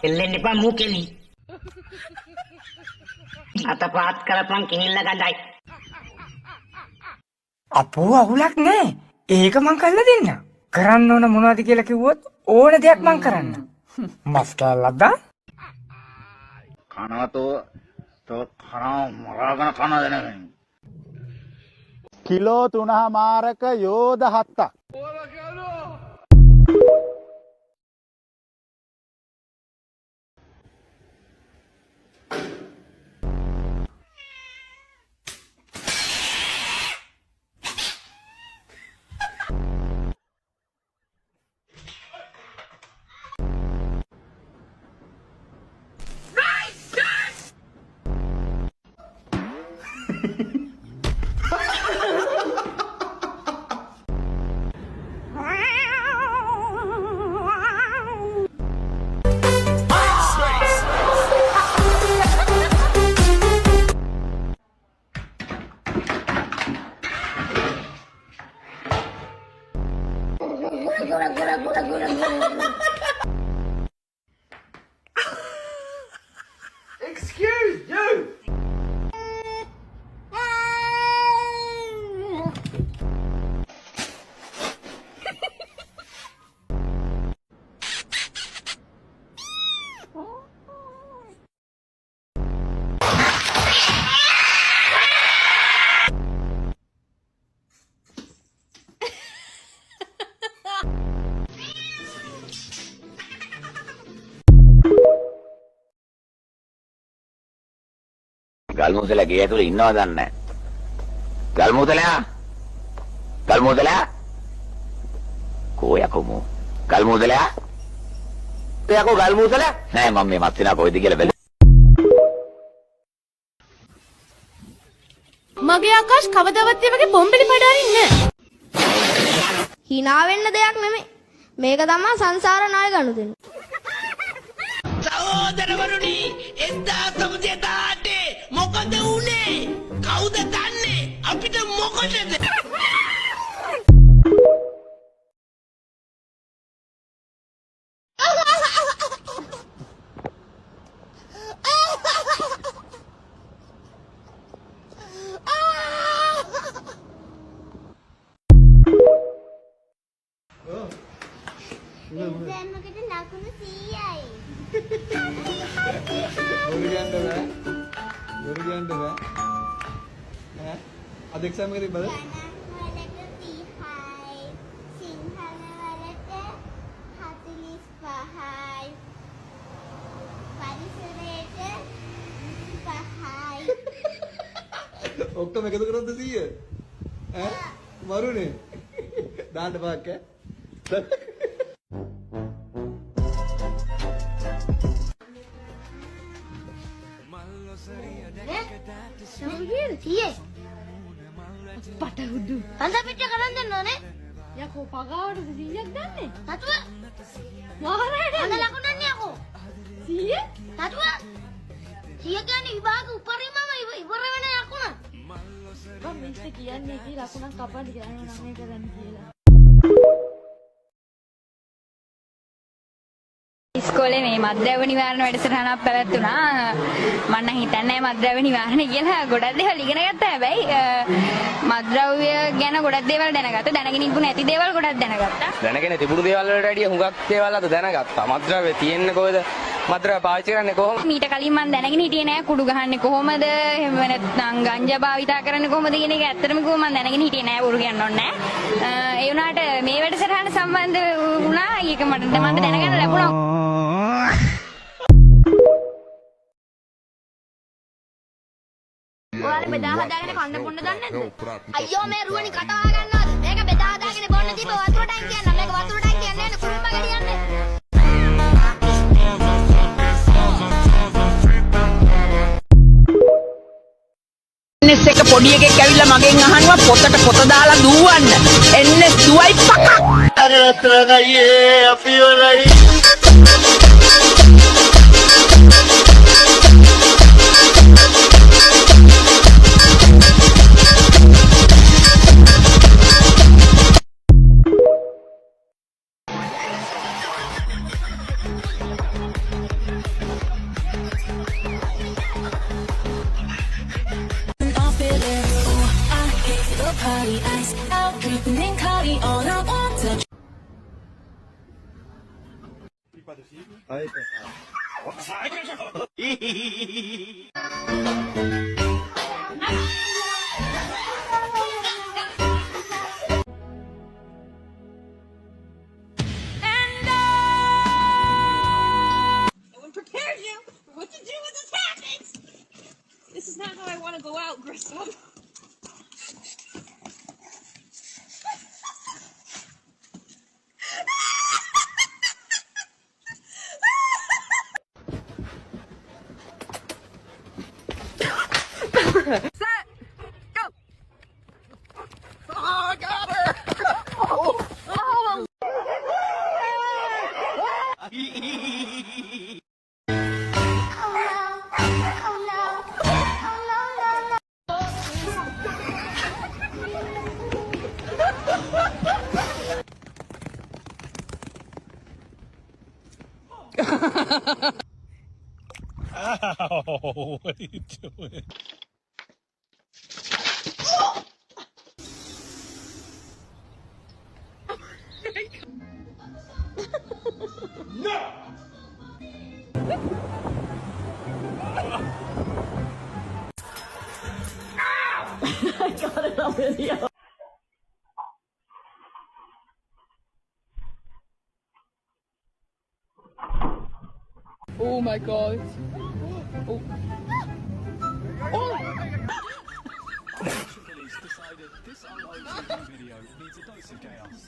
එල්ලෙන්න එපා මූ කෙලි. අත පාත් කරපන් කිහිල්ල ගඳයි. අපෝ අවුලක් නෑ. ඒක මං කරලා දෙන්න. කරන්න ඕන මොනවද කියලා කිව්වොත් ඕන දෙයක් මං කරන්න. මස් කෑල්ලක් දා. කනවතෝ තෝ කනවා මරාගෙන කන දෙනකන්. කිලෝ 3මාරක යෝධ 7ක්. Excuse you. ගල්මුදලා ගේ ඇතුලේ ඉන්නවද දන්නේ නැහැ. ගල්මුදලා කොයකෝ ගල්මුදලා එයාකෝ ගල්මුදලා නෑ මම මේ මත් වෙනා කොයිද කියලා බැලුවා. මගේ ආකාශ කවදාවත් මේ වගේ බොම්බෙලි පඩාරින් නෑ. hina වෙන්න දෙයක් නෙමෙයි. මේක තමයි සංසාර ණය ගනුදෙනු. සහෝදරවරුනි 1908 මොකද උනේ? කවුද දන්නේ? අපිට මොකටද? එක්සෑම් එකට ලකුණු 100යි. බොරු කියන්න බෑ. ඈ අද එක්සෑම් එකේ තිබ්බද? ගණන් වලට 30යි. සිංහල වලට 45යි. පරිසරයට 25යි. ඔක්කොම එකතු කරොත් 100. ඈ මරුනේ. දාන්න පාක් ඈ. පටහුදු. අඳ පිට කරන් දෙන්න ඕනේ. යකෝ පගාවට 100ක් දන්නේ. නතුව. වාරයට අඳ ලකුණන්නේ යකෝ. 100? නතුව. 100 කියන්නේ විභාග උපරිමම ඉවර වෙන ලකුණ. මම මිස්ටර් කියන්නේ කී ලකුණක් කපන්න කියලා නම් මේ කරන්න කියලා. ඉස්කෝලේ මේ මද්ද්‍රව්‍ය නිවාරණ වැඩසටහනක් පැවැත්වුණා. මම නම් හිතන්නේ මද්ද්‍රව්‍ය නිවාරණ කියලා ගොඩක් දේවල් ඉගෙන ගත්තා. හැබැයි මද්ද්‍රව්‍ය ගැන ගොඩක් දේවල් දැනගත්තා. දැනගෙන ඉන්න නැති දේවල් ගොඩක් දැනගත්තා. දැනගෙන තිබුණු දේවල් වලට වැඩිය හුඟක් දේවල් අද දැනගත්තා. මද්ද්‍රව්‍ය තියෙන්නේ කොහෙද? මද්ද්‍රව්‍ය පාවිච්චි කරන්නේ කොහොමද? මීට කලින් මම දැනගෙන හිටියේ නෑ කුඩු ගහන්නේ කොහොමද? එහෙම නැත්නම් ගංජා භාවිතා කරන්නේ කොහොමද කියන එක ඇත්තටම කිව්වම මම දැනගෙන හිටියේ නෑ බොරු කියන්න ඕනේ නෑ. ඒ වුණාට මේ වැඩසටහන සම්බන්ධ වුණා. ඒක මට දැනගන්න ලැබුණා. ඔයාලා බෙදා හදාගෙන කන්න බොන්න දන්නේ නැද්ද? අයියෝ මේ රුවනි කතා ගන්නවද? මේක බෙදා හදාගෙන බොන්න තිබ්බ වතුර ටැංකියක් කියන්න. මේක වතුර ටැංකියක් නෙවෙයි කුරුම්බ ගෙඩියන්නේ. එන්එස් එක පොඩි එකෙක් ඇවිල්ලා මගෙන් අහනවා පොතට පොත දාලා දුවන්න. එන්එස් දුවයි පකක්. අර රත්තරන් අයියේ අපි වලයි. party, ice out, dripping in coffee. All I want to prepared you for what to do when this happens. This is not how I want to go out, Grissom. Ow, what are you doing? Oh my god. Police decided this unloaded video needs a dose of chaos.